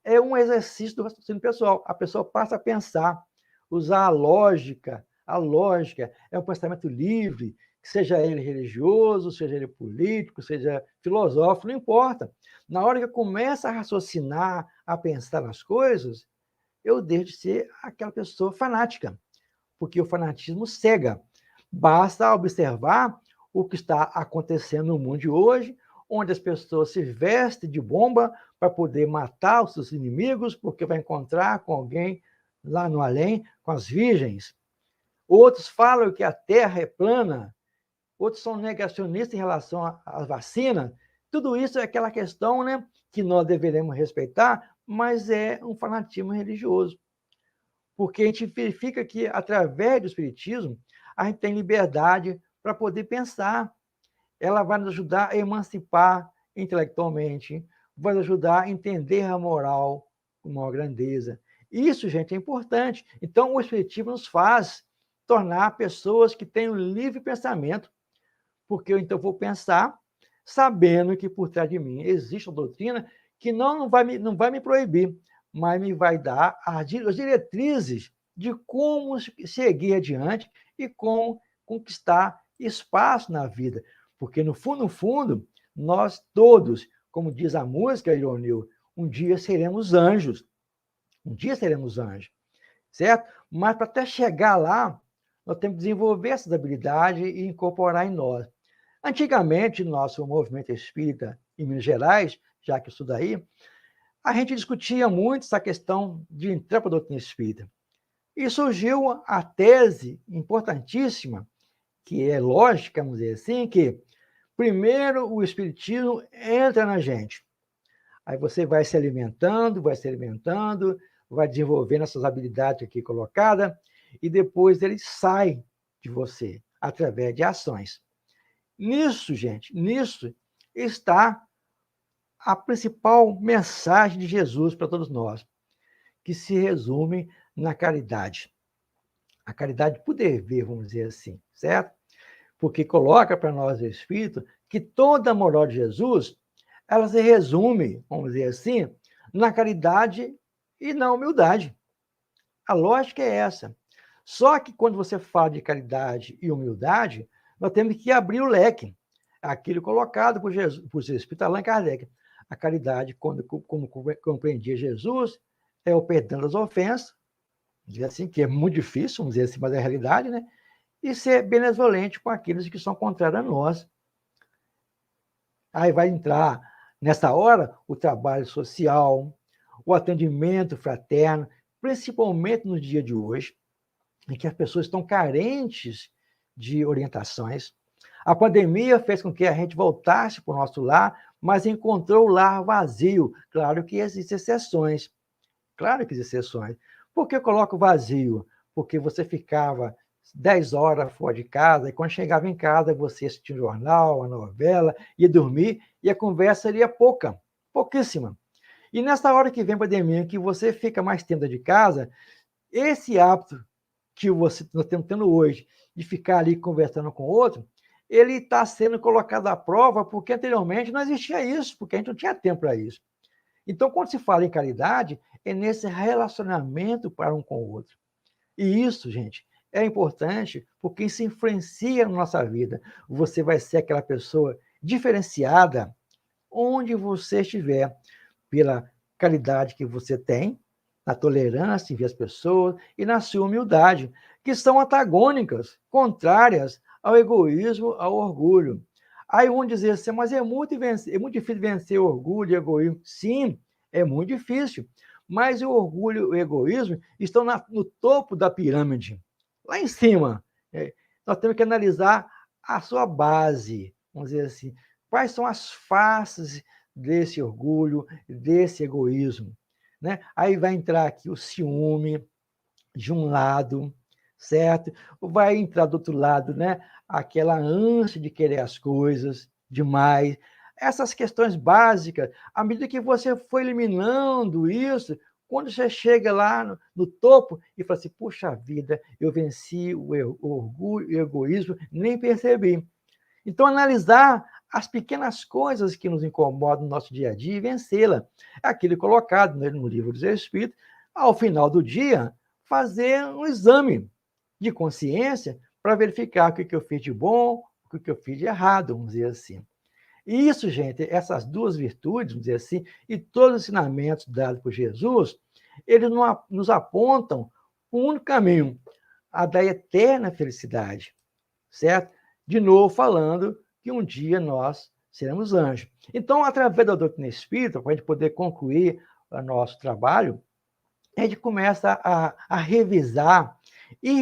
[SPEAKER 2] é um exercício do raciocínio pessoal. A pessoa passa a pensar, usar a lógica. A lógica é um pensamento livre, seja ele religioso, seja ele político, seja filosófico, não importa. Na hora que eu começo a raciocinar, a pensar nas coisas, eu deixo de ser aquela pessoa fanática, porque o fanatismo cega. Basta observar o que está acontecendo no mundo de hoje, onde as pessoas se vestem de bomba para poder matar os seus inimigos, porque vai encontrar com alguém lá no além, com as virgens. Outros falam que a Terra é plana, outros são negacionistas em relação à vacina. Tudo isso é aquela questão, né, que nós deveremos respeitar, mas é um fanatismo religioso. Porque a gente verifica que, através do Espiritismo, a gente tem liberdade para poder pensar. Ela vai nos ajudar a emancipar intelectualmente, vai nos ajudar a entender a moral com maior grandeza. Isso, gente, é importante. Então, o Espiritismo nos faz tornar pessoas que têm um livre pensamento, porque eu, então, vou pensar sabendo que por trás de mim existe uma doutrina que não vai me proibir, mas me vai dar as diretrizes de como seguir adiante e como conquistar espaço na vida. Porque, no fundo, nós todos, como diz a música, Ironil, um dia seremos anjos. Um dia seremos anjos, certo? Mas para até chegar lá, nós temos que desenvolver essas habilidades e incorporar em nós. Antigamente, no nosso movimento espírita em Minas Gerais, já que eu estudo aí, a gente discutia muito essa questão de entrar para a doutrina espírita. E surgiu a tese importantíssima, que é lógica, vamos dizer assim, que primeiro o espiritismo entra na gente. Aí você vai se alimentando, vai desenvolvendo essas habilidades aqui colocadas, e depois ele sai de você, através de ações. Nisso, gente, nisso está a principal mensagem de Jesus para todos nós, que se resume na caridade. A caridade por dever, vamos dizer assim, certo? Porque coloca para nós o Espírito que toda a moral de Jesus, ela se resume, vamos dizer assim, na caridade e na humildade. A lógica é essa. Só que quando você fala de caridade e humildade, nós temos que abrir o leque. Aquilo colocado por Jesus, por Espírito Allan Kardec. A caridade, como compreendia Jesus, é o perdão das ofensas, dizer assim, que é muito difícil, vamos dizer assim, mas é a realidade, né? E ser benevolente com aqueles que são contrários a nós. Aí vai entrar, nessa hora, o trabalho social, o atendimento fraterno, principalmente no dia de hoje, em que as pessoas estão carentes de orientações. A pandemia fez com que a gente voltasse para o nosso lar, mas encontrou o lar vazio. Claro que existem exceções. Claro que existem exceções. Por que eu coloco vazio? Porque você ficava 10 horas fora de casa, e quando chegava em casa, você assistia um jornal, uma novela, ia dormir, e a conversa seria pouca, pouquíssima. E nessa hora que vem a pandemia, que você fica mais tempo de casa, esse hábito que nós estamos tendo hoje, de ficar ali conversando com o outro, ele está sendo colocado à prova, porque anteriormente não existia isso, porque a gente não tinha tempo para isso. Então, quando se fala em caridade, é nesse relacionamento para um com o outro. E isso, gente, é importante porque isso influencia na nossa vida. Você vai ser aquela pessoa diferenciada onde você estiver, pela caridade que você tem, na tolerância em ver as pessoas e na sua humildade, que são antagônicas, contrárias ao egoísmo, ao orgulho. Aí vão dizer assim, mas é muito difícil vencer o orgulho e o egoísmo. Sim, é muito difícil. Mas o orgulho e o egoísmo estão no topo da pirâmide. Lá em cima, nós temos que analisar a sua base, vamos dizer assim. Quais são as faces desse orgulho, desse egoísmo? Né? Aí vai entrar aqui o ciúme, de um lado, certo? Vai entrar do outro lado, né? Aquela ânsia de querer as coisas demais. Essas questões básicas, à medida que você for eliminando isso, quando você chega lá no topo e fala assim, puxa vida, eu venci o orgulho e o egoísmo, nem percebi. Então, analisar as pequenas coisas que nos incomodam no nosso dia a dia e vencê-la. Aquilo colocado no Livro dos Espíritos, ao final do dia, fazer um exame de consciência para verificar o que eu fiz de bom, o que eu fiz de errado, vamos dizer assim. E isso, gente, essas duas virtudes, vamos dizer assim, e todos os ensinamentos dados por Jesus, eles nos apontam um único caminho, a da eterna felicidade, certo? De novo, falando que um dia nós seremos anjos. Então, através da doutrina espírita, para a gente poder concluir o nosso trabalho, a gente começa a revisar e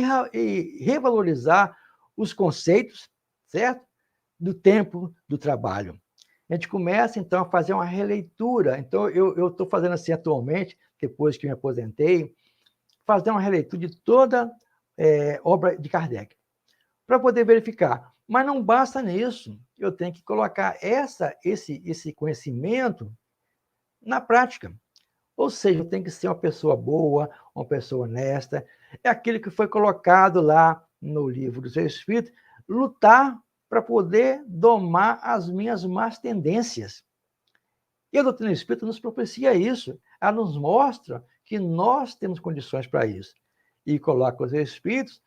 [SPEAKER 2] revalorizar os conceitos, certo? Do tempo do trabalho. A gente começa, então, a fazer uma releitura. Então, eu estou fazendo assim atualmente, depois que me aposentei, fazer uma releitura de toda obra de Kardec, para poder verificar. Mas não basta nisso. Eu tenho que colocar esse conhecimento na prática. Ou seja, eu tenho que ser uma pessoa boa, uma pessoa honesta. É aquilo que foi colocado lá no Livro dos Espíritos, lutar para poder domar as minhas más tendências. E a doutrina espírita nos propicia isso. Ela nos mostra que nós temos condições para isso. E coloca os espíritos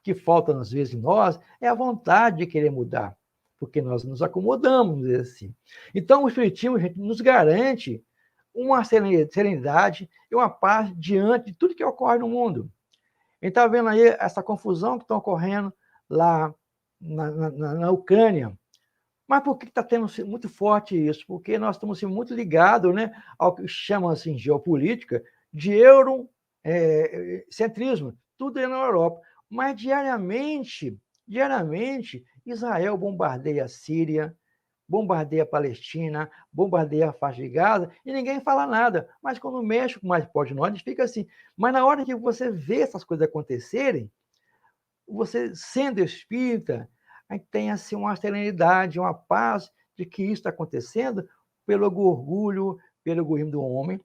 [SPEAKER 2] que falta, às vezes, em nós é a vontade de querer mudar, porque nós nos acomodamos, vamos dizer assim. Então, o espiritismo, gente, nos garante uma serenidade e uma paz diante de tudo que ocorre no mundo. A gente está vendo aí essa confusão que está ocorrendo lá na Ucrânia. Mas por que está tendo muito forte isso? Porque nós estamos muito ligados, né, ao que chamam assim, geopolítica de eurocentrismo, tudo é na Europa. Mas diariamente, Israel bombardeia a Síria, bombardeia a Palestina, bombardeia a faixa de Gaza, e ninguém fala nada. Mas quando mexe com mais pode nós, a gente fica assim. Mas na hora que você vê essas coisas acontecerem, você, sendo espírita, a gente tem assim, uma serenidade, uma paz de que isso está acontecendo pelo orgulho, pelo egoísmo do homem,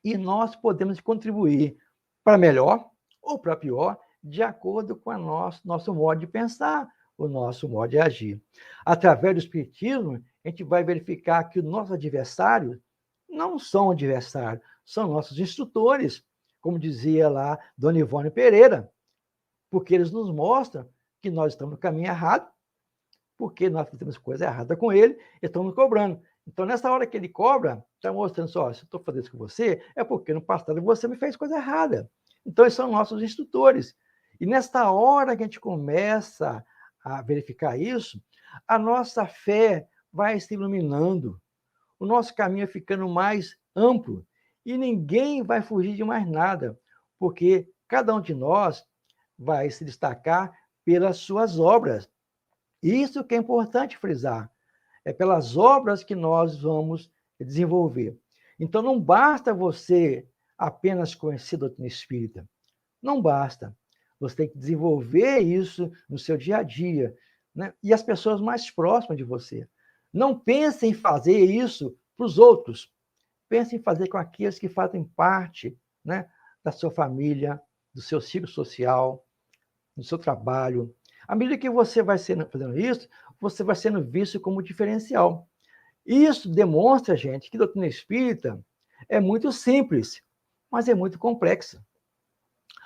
[SPEAKER 2] e nós podemos contribuir para melhor ou para pior, de acordo com o nosso modo de pensar, o nosso modo de agir. Através do espiritismo, a gente vai verificar que os nossos adversários não são adversários, são nossos instrutores, como dizia lá Dona Ivone Pereira, porque eles nos mostram que nós estamos no caminho errado, porque nós fizemos coisa errada com ele, e estão nos cobrando. Então, nessa hora que ele cobra, está mostrando só, se eu estou fazendo isso com você, é porque no passado você me fez coisa errada. Então, eles são nossos instrutores. E nesta hora que a gente começa a verificar isso, a nossa fé vai se iluminando, o nosso caminho é ficando mais amplo, e ninguém vai fugir de mais nada, porque cada um de nós vai se destacar pelas suas obras. Isso que é importante frisar. É pelas obras que nós vamos desenvolver. Então, não basta você apenas conhecer a doutrina espírita. Não basta. Você tem que desenvolver isso no seu dia a dia, né? E as pessoas mais próximas de você. Não pense em fazer isso para os outros. Pense em fazer com aqueles que fazem parte, né, da sua família, do seu ciclo social, do seu trabalho. À medida que você vai fazendo isso, você vai sendo visto como diferencial. Isso demonstra, gente, que a doutrina espírita é muito simples, mas é muito complexa.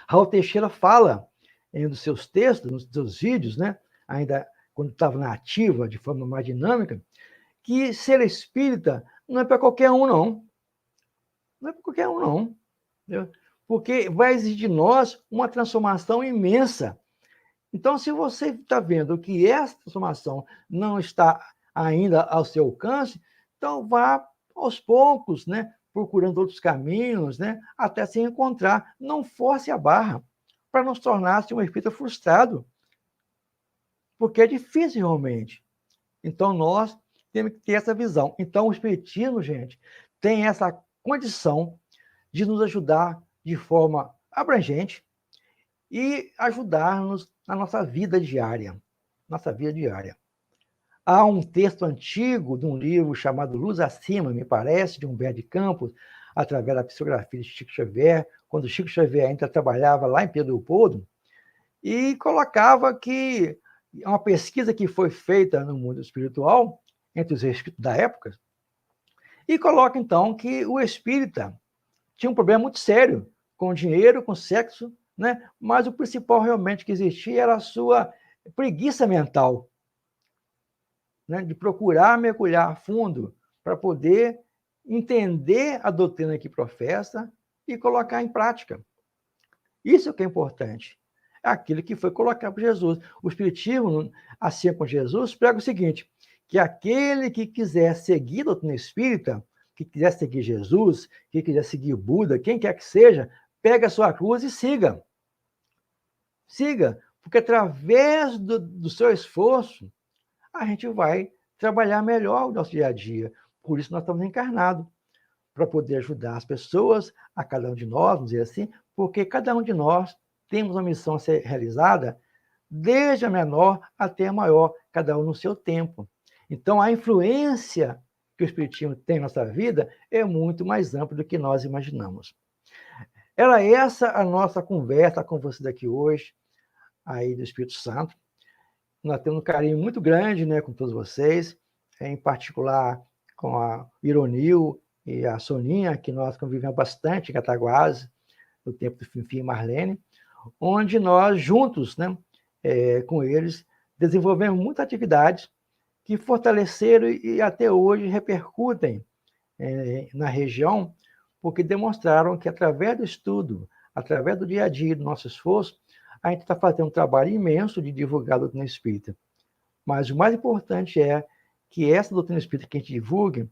[SPEAKER 2] Raul Teixeira fala em um dos seus textos, nos seus vídeos, né, ainda quando estava na ativa, de forma mais dinâmica, que ser espírita não é para qualquer um, não. Não é para qualquer um, não. Entendeu? Porque vai exigir de nós uma transformação imensa. Então, se você está vendo que essa transformação não está ainda ao seu alcance, então vá aos poucos, né, procurando outros caminhos, né, até se encontrar. Não force a barra para não se tornar um espírita frustrado, porque é difícil realmente. Então, nós temos que ter essa visão. Então, o espiritismo, gente, tem essa condição de nos ajudar de forma abrangente e ajudar-nos na nossa vida diária. Nossa vida diária. Há um texto antigo de um livro chamado Luz Acima, me parece, de Humberto de Campos, através da psicografia de Chico Xavier, quando Chico Xavier ainda trabalhava lá em Pedro Leopoldo, e colocava que uma pesquisa que foi feita no mundo espiritual, entre os espíritos da época, e coloca, então, que o espírita tinha um problema muito sério com dinheiro, com sexo, né? Mas o principal realmente que existia era a sua preguiça mental, né? De procurar mergulhar a fundo para poder entender a doutrina que professa e colocar em prática. Isso que é importante. É aquilo que foi colocado por Jesus. O Espiritismo, assim como Jesus, prega o seguinte, que aquele que quiser seguir a doutrina espírita, que quiser seguir Jesus, que quiser seguir Buda, quem quer que seja, pega a sua cruz e siga. Siga, porque através do seu esforço, a gente vai trabalhar melhor o nosso dia a dia. Por isso nós estamos encarnados, para poder ajudar as pessoas, a cada um de nós, vamos dizer assim, porque cada um de nós temos uma missão a ser realizada, desde a menor até a maior, cada um no seu tempo. Então, a influência que o Espiritismo tem na nossa vida é muito mais ampla do que nós imaginamos. Era essa a nossa conversa com você daqui hoje, aí do Espírito Santo. Nós temos um carinho muito grande, né, com todos vocês, em particular com a Ironil e a Soninha, que nós convivemos bastante em Cataguases, no tempo do Finfim e Marlene, onde nós, juntos, né, com eles, desenvolvemos muitas atividades que fortaleceram e até hoje repercutem na região, porque demonstraram que, através do estudo, através do dia a dia, do nosso esforço, a gente está fazendo um trabalho imenso de divulgar a doutrina espírita. Mas o mais importante é que essa doutrina espírita que a gente divulgue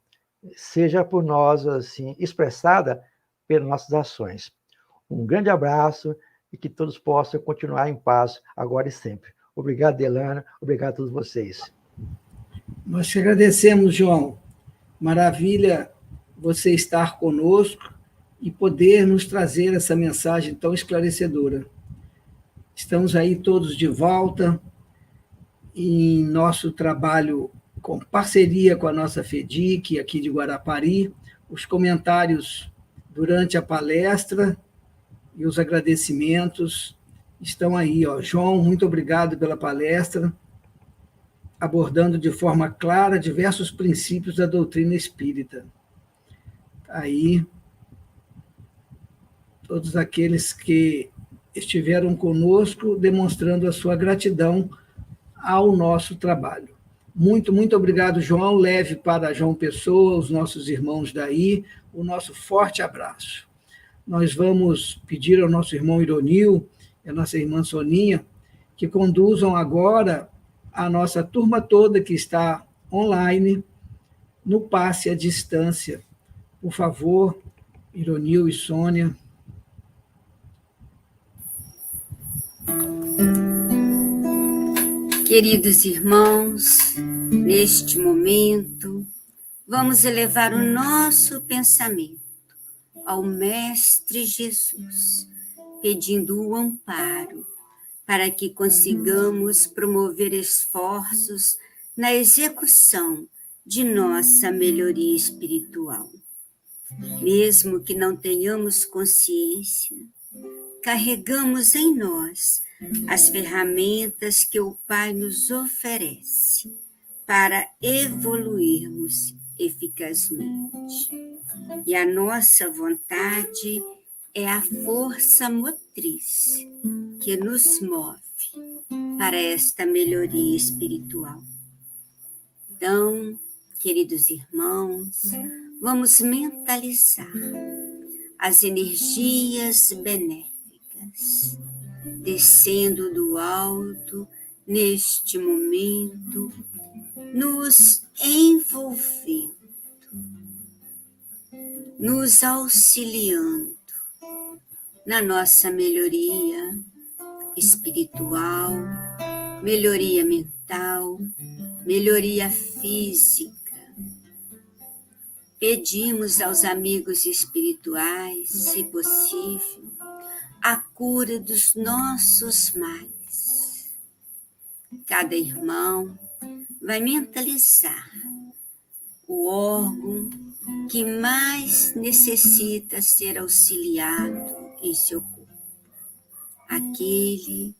[SPEAKER 2] seja por nós assim, expressada pelas nossas ações. Um grande abraço e que todos possam continuar em paz agora e sempre. Obrigado, Delana. Obrigado a todos vocês.
[SPEAKER 1] Nós te agradecemos, João. Maravilha você estar conosco e poder nos trazer essa mensagem tão esclarecedora. Estamos aí todos de volta em nosso trabalho com parceria com a nossa FEDIC, aqui de Guarapari, os comentários durante a palestra e os agradecimentos estão aí. Ó. João, muito obrigado pela palestra, abordando de forma clara diversos princípios da doutrina espírita. Aí, todos aqueles que estiveram conosco, demonstrando a sua gratidão ao nosso trabalho. Muito, muito obrigado, João. Leve para João Pessoa, os nossos irmãos daí, o nosso forte abraço. Nós vamos pedir ao nosso irmão Ironil e à nossa irmã Soninha que conduzam agora a nossa turma toda que está online no passe à distância. Por favor, Ironil e Sônia.
[SPEAKER 5] Queridos irmãos, neste momento, vamos elevar o nosso pensamento ao Mestre Jesus, pedindo o amparo para que consigamos promover esforços na execução de nossa melhoria espiritual. Mesmo que não tenhamos consciência, carregamos em nós as ferramentas que o Pai nos oferece para evoluirmos eficazmente. E a nossa vontade é a força motriz que nos move para esta melhoria espiritual. Então, queridos irmãos, vamos mentalizar as energias benéficas descendo do alto neste momento, nos envolvendo, nos auxiliando na nossa melhoria espiritual, melhoria mental, melhoria física. Pedimos aos amigos espirituais, se possível, a cura dos nossos males. Cada irmão vai mentalizar o órgão que mais necessita ser auxiliado em seu corpo. Aquele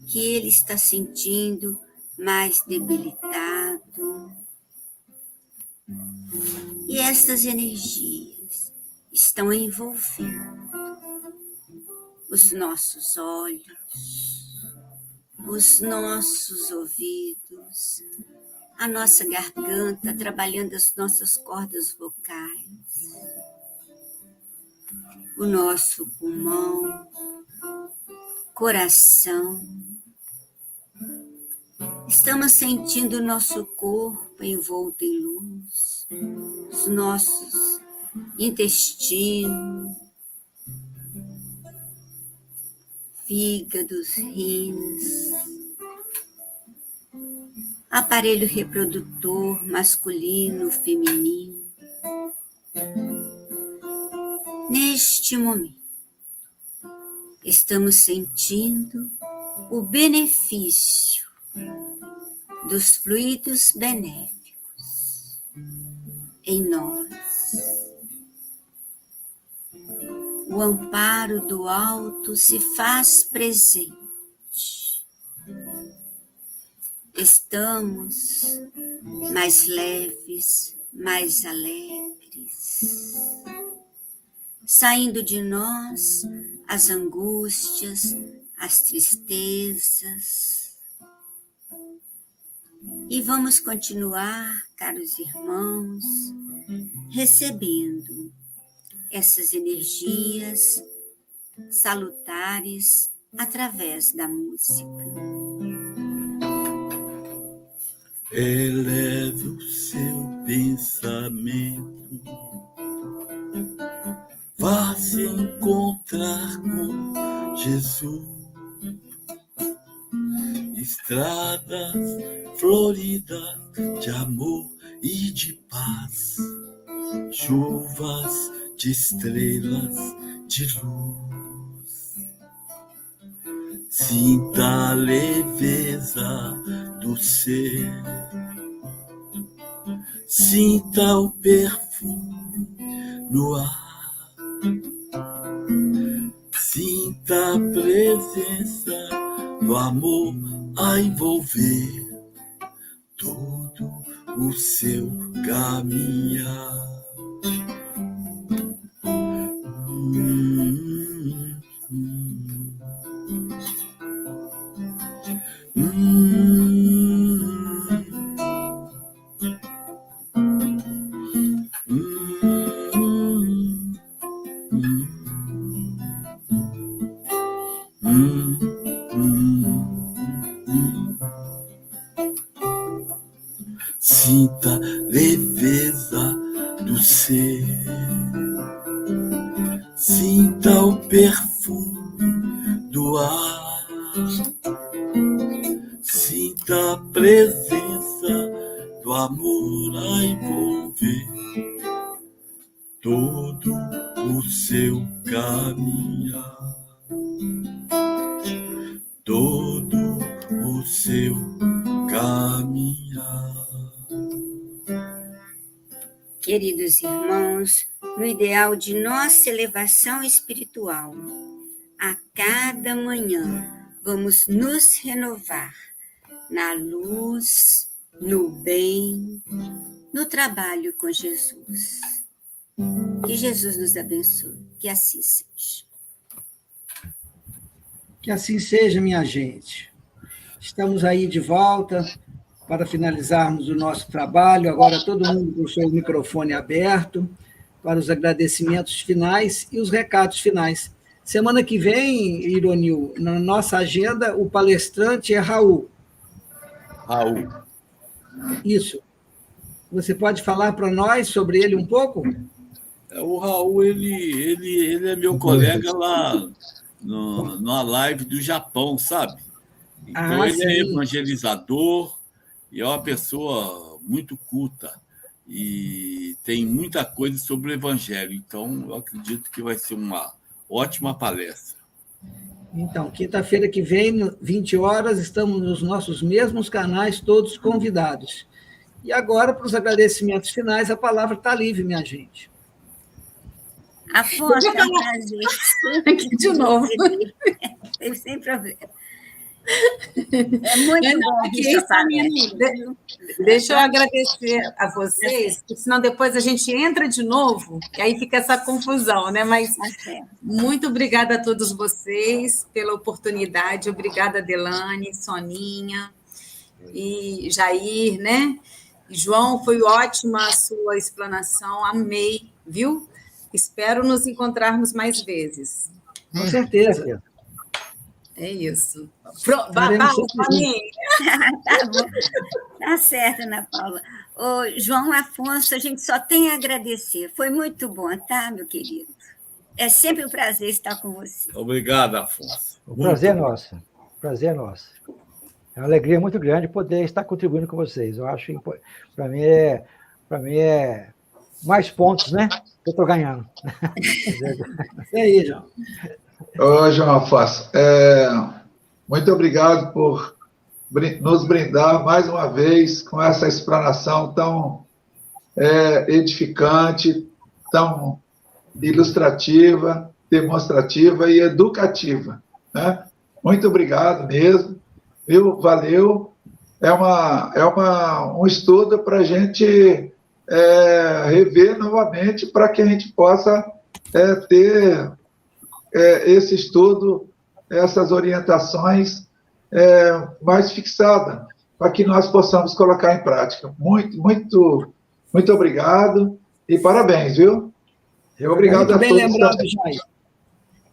[SPEAKER 5] que ele está sentindo mais debilitado. E estas energias estão envolvendo os nossos olhos, os nossos ouvidos, a nossa garganta, trabalhando as nossas cordas vocais, o nosso pulmão, coração. Estamos sentindo o nosso corpo envolto em luz, os nossos intestinos, fígados, rins, aparelho reprodutor masculino, feminino. Neste momento, estamos sentindo o benefício dos fluidos benéficos em nós. O amparo do alto se faz presente. Estamos mais leves, mais alegres, saindo de nós as angústias, as tristezas. E vamos continuar, caros irmãos, recebendo essas energias salutares através da música.
[SPEAKER 3] Eleve o seu pensamento, vá se encontrar com Jesus. Estradas floridas de amor e de paz, chuvas de estrelas de luz. Sinta a leveza do ser, sinta o perfume no ar, sinta a presença do amor a envolver todo o seu caminhar. Sinta a leveza do ser, sinta o perfume do ar, sinta a presença do amor a envolver todo o seu caminhar, todo o seu caminhar.
[SPEAKER 5] Queridos irmãos, no ideal de nossa elevação espiritual, a cada manhã vamos nos renovar na luz, no bem, no trabalho com Jesus. Que Jesus nos abençoe, que assim seja.
[SPEAKER 1] Que assim seja, minha gente. Estamos aí de volta para finalizarmos o nosso trabalho. Agora todo mundo com o seu microfone aberto para os agradecimentos finais e os recados finais. Semana que vem, Ironil, na nossa agenda, o palestrante é Raul.
[SPEAKER 3] Raul.
[SPEAKER 1] Isso. Você pode falar para nós sobre ele um pouco?
[SPEAKER 3] O Raul, ele é meu colega lá na live do Japão, sabe? Então, ele é evangelizador e é uma pessoa muito culta e tem muita coisa sobre o evangelho. Então, eu acredito que vai ser uma ótima palestra.
[SPEAKER 1] Então, quinta-feira que vem, 20 horas, estamos nos nossos mesmos canais, todos convidados. E agora, para os agradecimentos finais, a palavra está livre, minha gente.
[SPEAKER 5] Afonso, é um prazer.
[SPEAKER 6] Aqui de novo.
[SPEAKER 5] Sem problema. É muito bom ouvir sua palestra.
[SPEAKER 6] Deixa eu agradecer a vocês, porque senão depois a gente entra de novo, e aí fica essa confusão, né? Mas muito obrigada a todos vocês pela oportunidade, obrigada, Delane, Soninha e Jair, né? E João, foi ótima a sua explanação, amei, viu? Espero nos encontrarmos mais vezes.
[SPEAKER 1] Com certeza.
[SPEAKER 6] É isso.
[SPEAKER 5] Tá bom. Tá certo, Ana Paula. Ô, João Afonso, a gente só tem a agradecer. Foi muito bom, tá, meu querido? É sempre um prazer estar com você.
[SPEAKER 3] Obrigado, Afonso.
[SPEAKER 2] O prazer é nosso. O prazer é nosso. É uma alegria muito grande poder estar contribuindo com vocês. Eu acho que para mim é mais pontos, né? Que eu estou ganhando.
[SPEAKER 1] É aí, João.
[SPEAKER 4] Ô, João Afonso, muito obrigado por nos brindar mais uma vez com essa explanação tão edificante, tão ilustrativa, demonstrativa e educativa, né? Muito obrigado mesmo, viu? Valeu. Um estudo para a gente rever novamente, para que a gente possa ter esse estudo, essas orientações mais fixadas, para que nós possamos colocar em prática. Muito, muito, muito obrigado e parabéns, viu? E obrigado a todos.
[SPEAKER 1] Muito bem lembrado, Jair.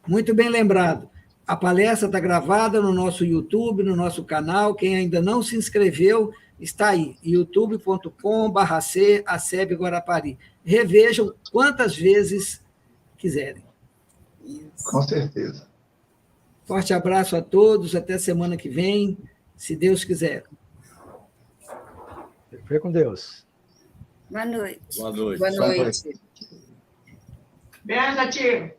[SPEAKER 1] Muito bem lembrado. A palestra está gravada no nosso YouTube, no nosso canal. Quem ainda não se inscreveu, está aí, youtube.com/ACEB Guarapari. Revejam quantas vezes quiserem.
[SPEAKER 4] Com certeza.
[SPEAKER 1] Forte abraço a todos, até semana que vem, se Deus quiser.
[SPEAKER 2] Fique com Deus.
[SPEAKER 5] Boa noite.
[SPEAKER 3] Boa noite.
[SPEAKER 6] Boa noite.
[SPEAKER 7] Beijo, tio.